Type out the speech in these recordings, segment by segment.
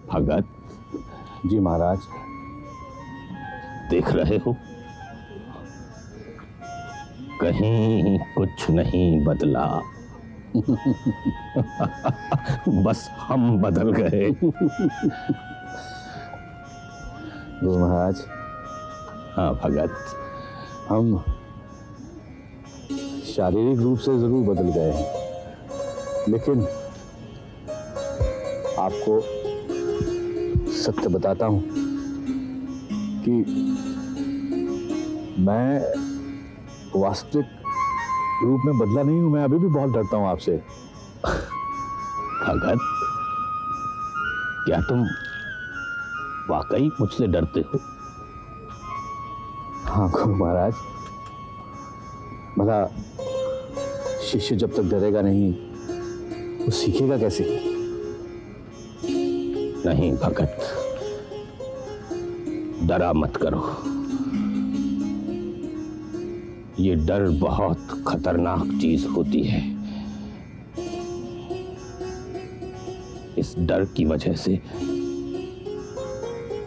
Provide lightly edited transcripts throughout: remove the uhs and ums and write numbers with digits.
भगत जी महाराज। देख रहे हो, कहीं कुछ नहीं बदला। बस हम बदल गए। गुरु महाराज। हाँ भगत, हम शारीरिक रूप से जरूर बदल गए हैं, लेकिन आपको सत्य बताता हूं कि मैं वास्तविक रूप में बदला नहीं हूं। मैं अभी भी बहुत डरता हूं आपसे। भगत, क्या तुम वाकई मुझसे डरते हो? हाँ गुरु महाराज, भला शिष्य जब तक डरेगा नहीं वो सीखेगा कैसे? नहीं भगत, डरा मत करो। ये डर बहुत खतरनाक चीज होती है। इस डर की वजह से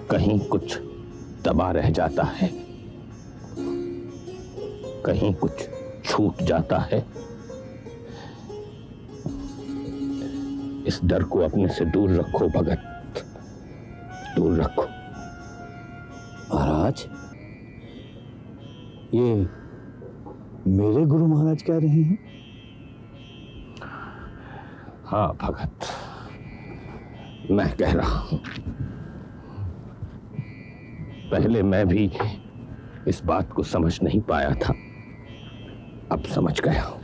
कहीं कुछ दबा रह जाता है, कहीं कुछ छूट जाता है। इस डर को अपने से दूर रखो भगत, दूर रखो। महाराज, ये मेरे गुरु महाराज कह रहे हैं? हाँ भगत, मैं कह रहा हूं। पहले मैं भी इस बात को समझ नहीं पाया था, अब समझ गया हूं।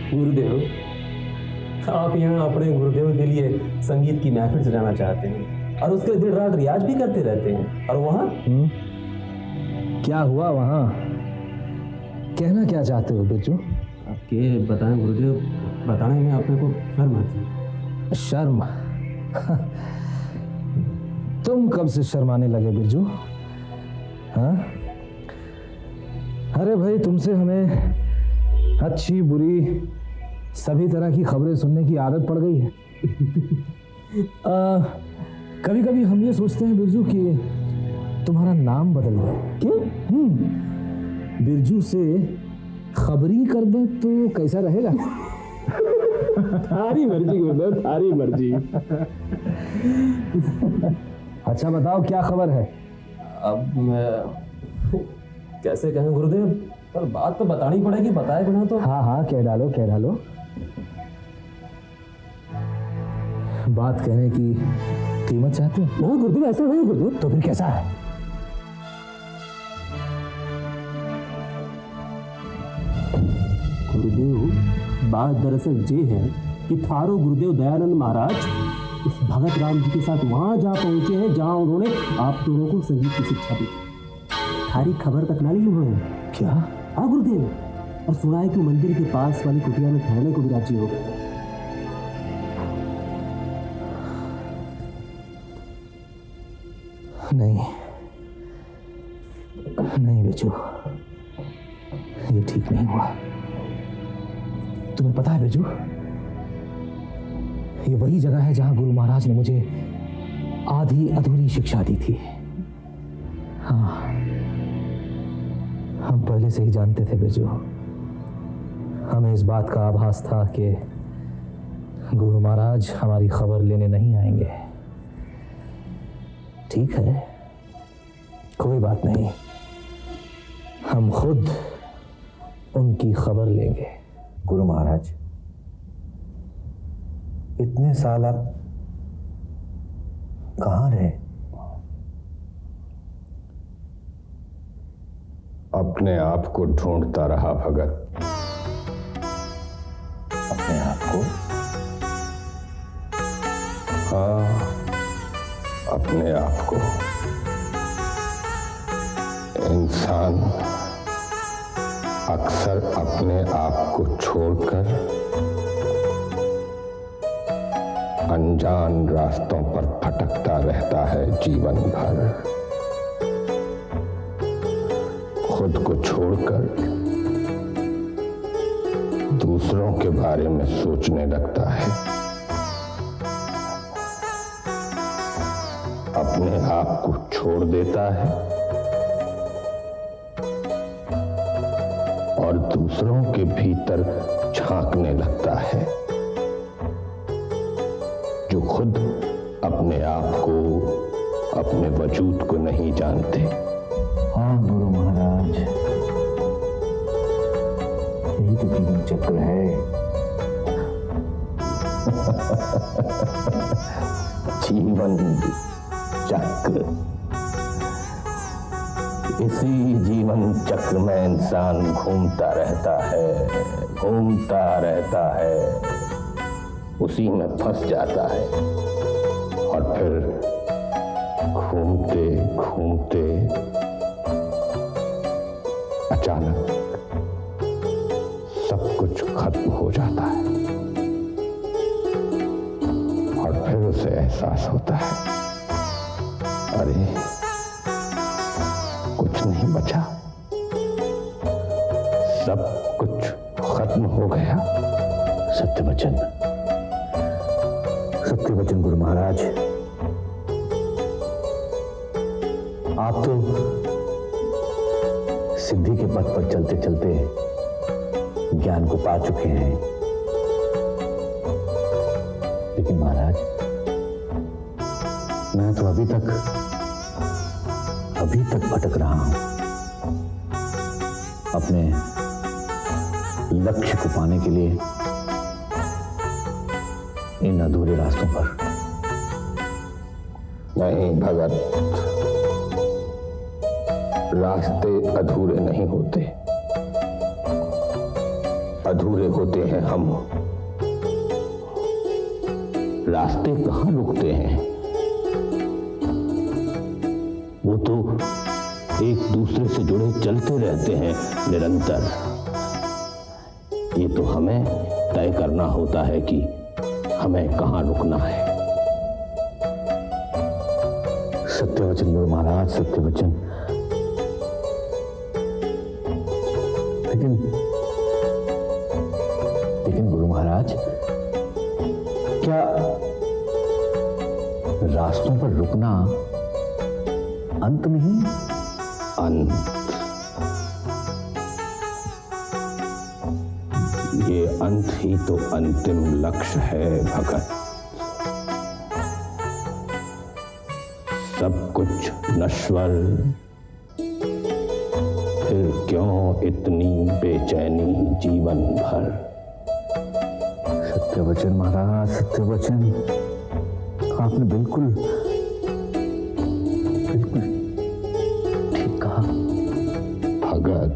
गुरुदेव, आप यहाँ अपने गुरुदेव के लिए संगीत की महफिल सजाना चाहते हैं और उसके दिन रात रियाज भी करते रहते हैं, और वहाँ क्या हुआ? वहाँ कहना क्या चाहते हो बिरजू? आपके बताएं गुरुदेव, बताने में अपने को शर्म आती है। शर्म? तुम कब से शर्माने लगे बिरजू? हाँ? अरे भाई, तुमसे हमें अच्छी बुरी सभी तरह की खबरें सुनने की आदत पड़ गई है। कभी कभी हम ये सोचते हैं बिरजू कि तुम्हारा नाम बदल गया। क्यों? बिरजू से खबरी कर दे तो कैसा रहेगा? थारी मर्जी गुरुदेव, थारी मर्जी। अच्छा बताओ, क्या खबर है? अब मैं कैसे कहें गुरुदेव, पर बात तो बतानी पड़ेगी, बताए बिना तो। हाँ हाँ, कह डालो कह डालो। बात कहने की कीमत चाहते हो? ना गुरुदेव, ऐसा नहीं गुरुदेव। तो फिर कैसा है? गुरुदेव, बात दरअसल ये है कि थारो गुरुदेव दयानंद महाराज उस भगत राम जी के साथ वहां जा पहुंचे हैं जहां उन्होंने आप दोनों को संगीत की शिक्षा दी। थारी खबर तक ना ली उन्होंने। क्या? हाँ गुरुदेव, और सुना है कि मंदिर के पास वाली कुटिया में ठहरने को भी राजी हो गए। नहीं नहीं बिरजू, ये ठीक नहीं हुआ। तुम्हें पता है बिरजू, ये वही जगह है जहां गुरु महाराज ने मुझे आधी अधूरी शिक्षा दी थी। हाँ, हम पहले से ही जानते थे बिरजू। हमें इस बात का आभास था कि गुरु महाराज हमारी खबर लेने नहीं आएंगे। ठीक है, कोई बात नहीं, हम खुद उनकी खबर लेंगे। गुरु महाराज, इतने साल आप कहाँ रहे? अपने आप को ढूंढता रहा भगत। अपने आप को? हाँ, अपने आप को। इंसान अक्सर अपने आप को छोड़कर अनजान रास्तों पर भटकता रहता है जीवन भर। खुद को छोड़कर दूसरों के बारे में सोचने लगता है, अपने आप को छोड़ देता है और दूसरों के भीतर झांकने लगता है, जो खुद अपने आप को, अपने वजूद को नहीं जानते। हाँ गुरु महाराज, यही तो जीवन चक्र है। जीवन चक्र, इसी जीवन चक्र में इंसान घूमता रहता है, उसी में फंस जाता है और फिर घूमते घूमते अचानक सब कुछ खत्म हो जाता है और फिर उसे एहसास होता है, अरे कुछ नहीं बचा, सब कुछ खत्म हो गया। सत्य वचन गुरु महाराज, आप तो सिद्धि के पथ पर चलते चलते ज्ञान को पा चुके हैं, लेकिन महाराज मैं तो अभी तक भटक रहा हूं अपने लक्ष्य को पाने के लिए इन अधूरे रास्तों पर। नहीं भगत, रास्ते अधूरे नहीं होते, अधूरे होते हैं हम। रास्ते कहाँ रुकते हैं, वो तो एक दूसरे से जुड़े चलते रहते हैं निरंतर। ये तो हमें तय करना होता है कि हमें कहाँ रुकना है। सत्यवचन गुरु महाराज, सत्यवचन। लेकिन गुरु महाराज, क्या रास्तों पर रुकना अंत नहीं? अंत, ये अंत ही तो अंतिम लक्ष्य है भगत। सब कुछ नश्वर, फिर क्यों इतनी बेचैनी जीवन भर। सत्यवचन महाराज, सत्यवचन, आपने बिल्कुल ठीक कहा। भगत,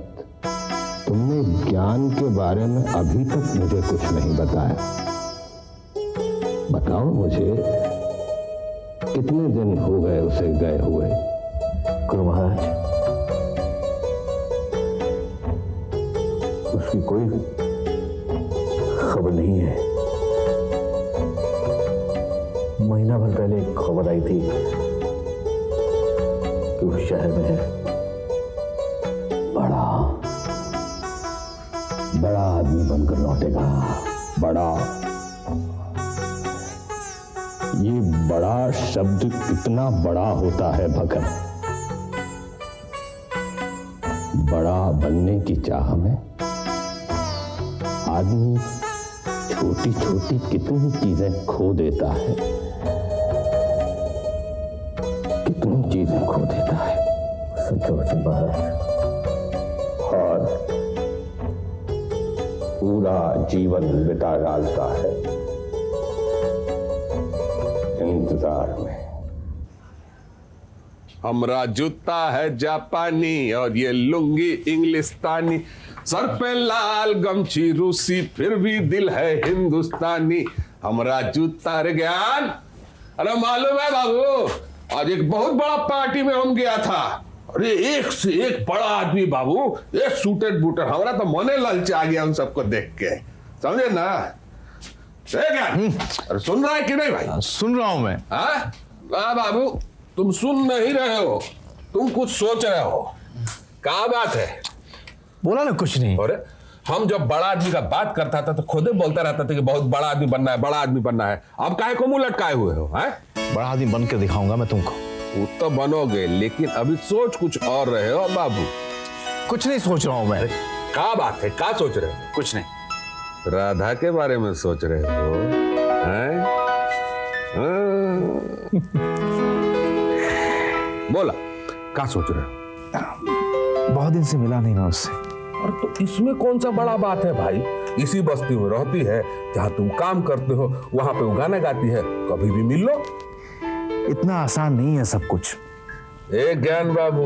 तुमने ज्ञान के बारे में अभी तक मुझे कुछ नहीं बताया। बताओ मुझे, कितने दिन हो गए उसे गए हुए? गुरु महाराज, उसकी कोई खबर नहीं है। महीना भर पहले एक खबर आई थी कि उस शहर में है। बड़ा आदमी बनकर लौटेगा। बड़ा, ये बड़ा शब्द कितना बड़ा होता है भगत। बड़ा बनने की चाह में आदमी छोटी छोटी कितनी चीजें खो देता है, कितनी चीजें खो देता है। सत्यवचन महाराज, और पूरा जीवन बिता डालता है इंतजार में। हमरा जूता है जापानी और ये लुंगी इंग्लिस्तानी, सर पे लाल गमछी रूसी, फिर भी दिल है हिंदुस्तानी। हमरा जूता रे ज्ञान। अरे मालूम है बाबू, आज एक बहुत बड़ा पार्टी में हम गया था। अरे एक से एक बड़ा आदमी बाबू, ये सूटेड बूटेड, हमारा तो मने ललचा गया उन सबको देख के, समझे ना? अरे सुन रहा है कि नहीं भाई? सुन रहा हूं मैं। हाँ बाबू, तुम सुन नहीं रहे हो, तुम कुछ सोच रहे हो। क्या बात है? बोला ना कुछ नहीं। अरे हम जब बड़ा आदमी का बात करता था तो खुद ही बोलता रहता था कि बहुत बड़ा आदमी बनना है, बड़ा आदमी बनना है। अब काहे को मुंह लटकाए हुए हो? हैं? बड़ा आदमी बन के दिखाऊंगा मैं तुमको। वो तो बनोगे, लेकिन अभी सोच कुछ और रहे हो बाबू। कुछ नहीं सोच रहा हूं मैं। क्या बात है, क्या सोच रहे हो? कुछ नहीं। राधा के बारे में सोच रहे हो? हैं? बोला, क्या सोच रहे हो? बहुत दिन से मिला नहीं मैं उससे। अरे तो इसमें कौन सा बड़ा बात है भाई? इसी बस्ती में रहती है, जहाँ तुम काम करते हो, वहां पे वो गाना गाती है, कभी भी मिल लो। इतना आसान नहीं है सब कुछ। ज्ञान बाबू,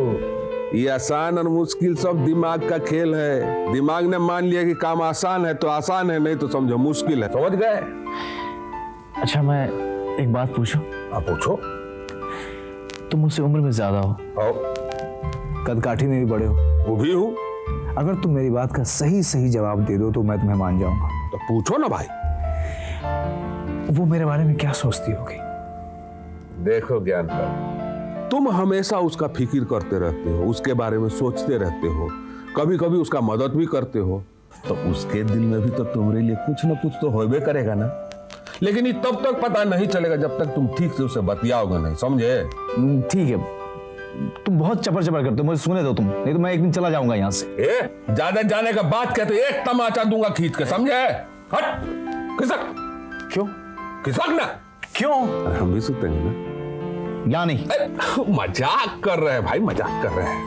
ये आसान और मुश्किल सब दिमाग का खेल है। दिमाग ने मान लिया कि काम आसान है तो आसान है, नहीं तो समझो मुश्किल है। समझ गए? अच्छा मैं एक बात पूछूं? आप पूछो। तुम मुझसे उम्र में ज्यादा हो, कदकाठी में भी बड़े हो। वो भी हूँ। अगर तुम मेरी बात का सही सही जवाब दे दो तो मैं तुम्हें मान जाऊंगा। तो पूछो ना भाई। वो मेरे बारे में क्या सोचती होगी? देखो ज्ञान बाबू, तुम हमेशा उसका फिक्र करते रहते हो, उसके बारे में सोचते रहते हो, कभी कभी उसका मदद भी करते हो, तो उसके दिल में भी तो तुम्हारे लिए कुछ ना कुछ तो होबे करेगा ना। लेकिन ये तब तक पता नहीं चलेगा जब तक तुम ठीक से उसे बतियाओगे नहीं, समझे? ठीक है, तुम बहुत चपर चपर करते हो, मुझे सुने दो तुम, नहीं तो मैं एक दिन चला जाऊंगा यहाँ से। ज्यादा जाने का बात कहते एक तमाचा दूंगा खींच के, समझे? हट, खिसक। क्यों? खिसक ना। क्यों? हम भी सुतेंगे ना। या नहीं? मजाक कर रहे हैं भाई, mजाक कर रहे हैं।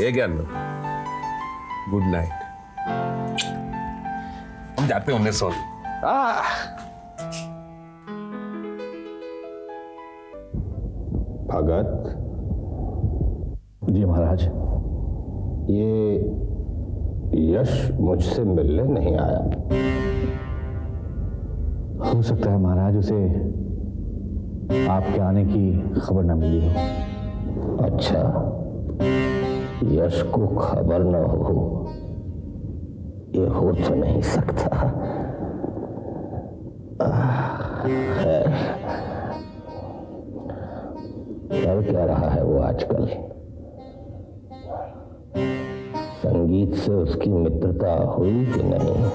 ये ज्ञान, गुड नाइट। हम जाते हैं, उन्हें सोन। भगत जी महाराज। ये यश मुझसे मिलने नहीं आया। हो सकता है महाराज उसे आपके आने की खबर न मिली हो। अच्छा, यश को खबर न हो, ये हो तो नहीं सकता। कर क्या रहा है वो आजकल? संगीत से उसकी मित्रता हुई कि नहीं?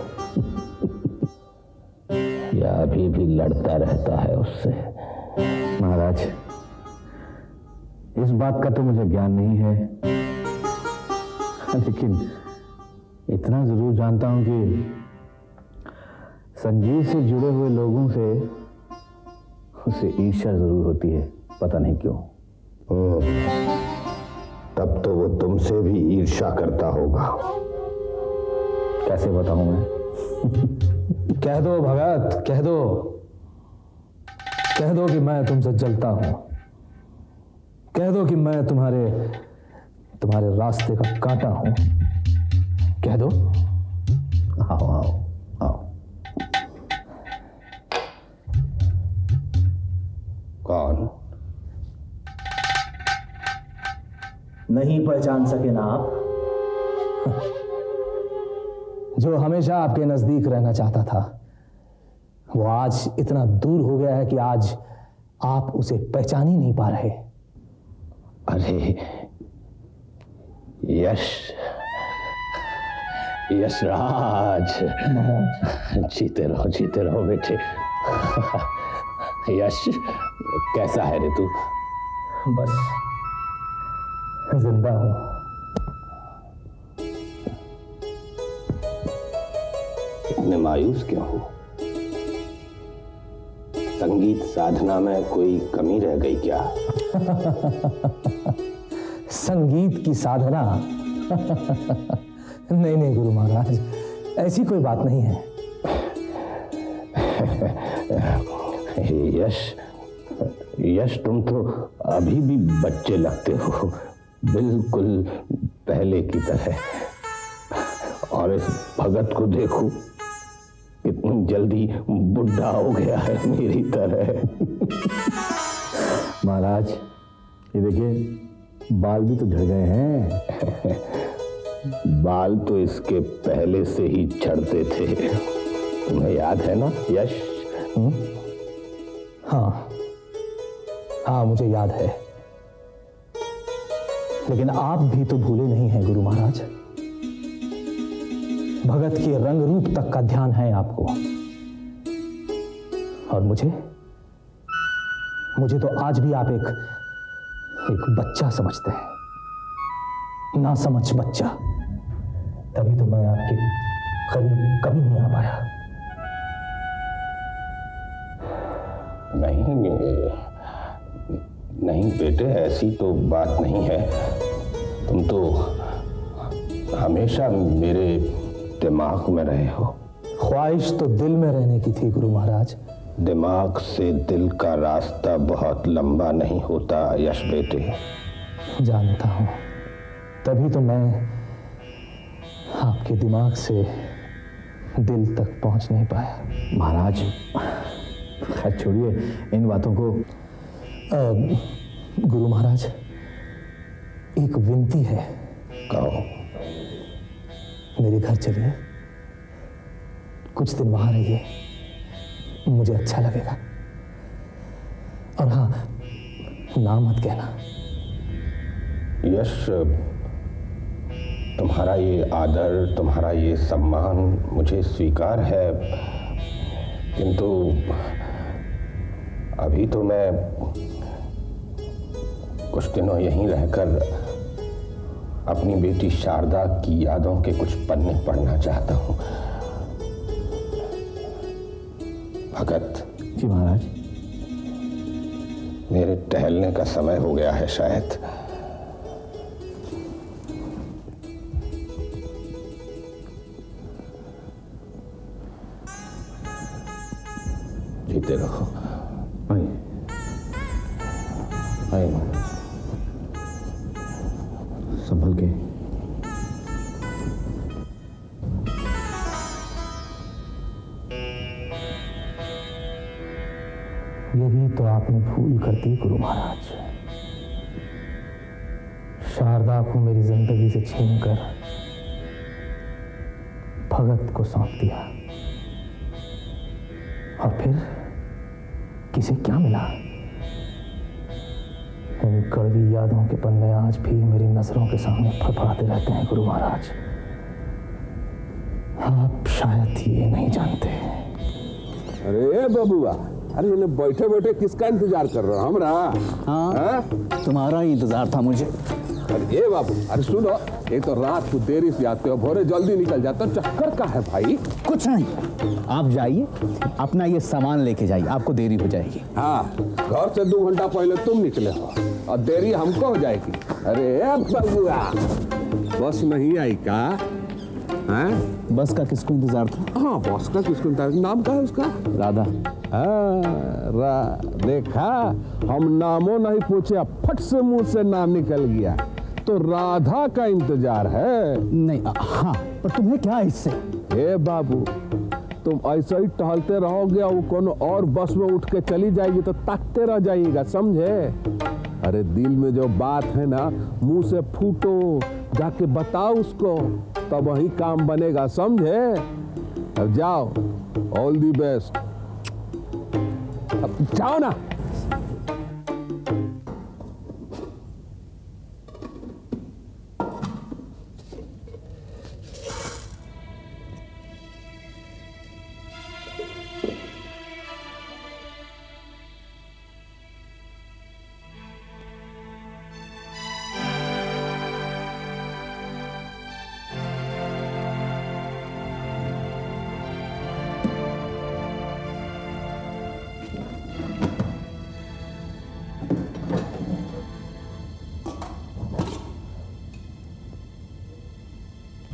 या अभी भी लड़ता रहता है उससे? महाराज, इस बात का तो मुझे ज्ञान नहीं है, लेकिन इतना जरूर जानता हूं कि संगीत से जुड़े हुए लोगों से उसे ईर्ष्या जरूर होती है, पता नहीं क्यों। तब तो वो तुमसे भी ईर्ष्या करता होगा। कैसे बताऊं मैं? कह दो भगत, कह दो, कह दो कि मैं तुमसे जलता हूं। कह दो कि मैं तुम्हारे रास्ते का कांटा हूं। कह दो। आओ आओ आओ। कौन? नहीं पहचान सके ना आप? जो हमेशा आपके नजदीक रहना चाहता था, वो आज इतना दूर हो गया है कि आज आप उसे पहचान ही नहीं पा रहे। अरे यशराज, जीते रहो बेटे। यश, कैसा है रे तू? बस जिंदा हूं। इतने मायूस क्यों हो? संगीत साधना में कोई कमी रह गई क्या? संगीत की साधना? नहीं गुरु महाराज, ऐसी कोई बात नहीं है। यश, तुम तो अभी भी बच्चे लगते हो, बिल्कुल पहले की तरह। और इस भगत को देखो, कितनी जल्दी बुढ़ा हो गया है, मेरी तरह। महाराज, ये देखिए, बाल भी तो झड़ गए हैं। बाल तो इसके पहले से ही झड़ते थे, तुम्हें याद है ना यश? हाँ, मुझे याद है। लेकिन आप भी तो भूले नहीं हैं गुरु महाराज। भगत के रंग रूप तक का ध्यान है आपको। और मुझे तो आज भी आप एक बच्चा समझते हैं, ना समझ बच्चा। तभी तो मैं आपके करीब कभी नहीं आ पाया। नहीं बेटे, ऐसी तो बात नहीं है। तुम तो हमेशा मेरे दिमाग में रहे हो। ख्वाहिश तो दिल में रहने की थी गुरु महाराज। दिमाग से दिल का रास्ता बहुत लंबा नहीं होता यश बेटे। जानता हूं, तभी तो मैं आपके दिमाग से दिल तक पहुंच नहीं पाया। महाराज खैर छोड़िए इन बातों को। गुरु महाराज, एक विनती है। कहो। मेरे घर चलिए, कुछ दिन वहां रहिए, मुझे अच्छा लगेगा। और हाँ, ना मत कहना। यश, तुम्हारा ये आदर, तुम्हारा ये सम्मान मुझे स्वीकार है, किंतु अभी तो मैं कुछ दिनों यहीं रहकर अपनी बेटी शारदा की यादों के कुछ पन्ने पढ़ना चाहता हूं। भगत जी महाराज। मेरे टहलने का समय हो गया है शायद। जीते रहो। संभल के। यही तो आपने भूल कर दी गुरु महाराज। शारदा को मेरी जिंदगी से छीनकर भगत को सौंप दिया। और फिर किसे क्या मिला? इन कड़वी यादों के पन्ने आज भी मेरी नजरों के सामने फड़फड़ाते रहते हैं गुरु महाराज। आप शायद ये नहीं जानते। अरे बबुआ, अरे मैंने बैठे बैठे किसका इंतजार कर रहा हूँ? हमरा? हाँ, तुम्हारा ही इंतजार था मुझे। अरे ए बाबू, अरे सुनो, एक तो रात को देरी से आते हो, भोरे जल्दी निकल जाते हो, चक्कर का है भाई? कुछ नहीं, आप जाइए, अपना ये सामान लेके जाइए, आपको देरी हो जाएगी। हाँ, घर से 2 घंटा पहले तुम निकले हो और देरी हमको हो जाएगी। अरे बबुआ, बस नहीं आई का? हैं? बस का किसको इंतजार था? हाँ, बस का किसको इंतजार? नाम क्या है उसका? राधा। देखा, हम नामों नहीं पूछे, फट से मुंह से नाम निकल गया। तो राधा का इंतजार है? नहीं, हाँ, पर तुम्हें क्या इससे? हे बाबू, तुम ऐसे ही टहलते रहोगे और कोनो और बस में उठ के चली जाएगी तो ताकते रह जाइएगा, समझे? अरे दिल में जो बात है ना, मुंह से फूटो, जाके बताओ उसको, तब वही काम बनेगा, समझे? अब जाओ, ऑल दी बेस्ट। अब जाओ ना।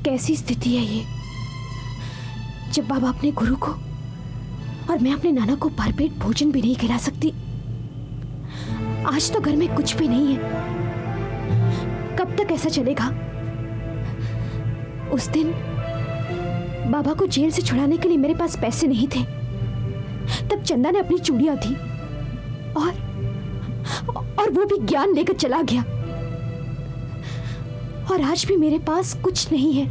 कैसी स्थिति है ये, जब बाबा अपने गुरु को और मैं अपने नाना को भरपेट भोजन भी नहीं खिला सकती। आज तो घर में कुछ भी नहीं है, कब तक ऐसा चलेगा? उस दिन बाबा को जेल से छुड़ाने के लिए मेरे पास पैसे नहीं थे, तब चंदा ने अपनी चूड़ियां दी और वो भी ज्ञान लेकर चला गया। और आज भी मेरे पास कुछ नहीं है।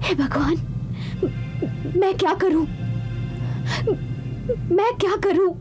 हे भगवान, मैं क्या करूं? मैं क्या करूं?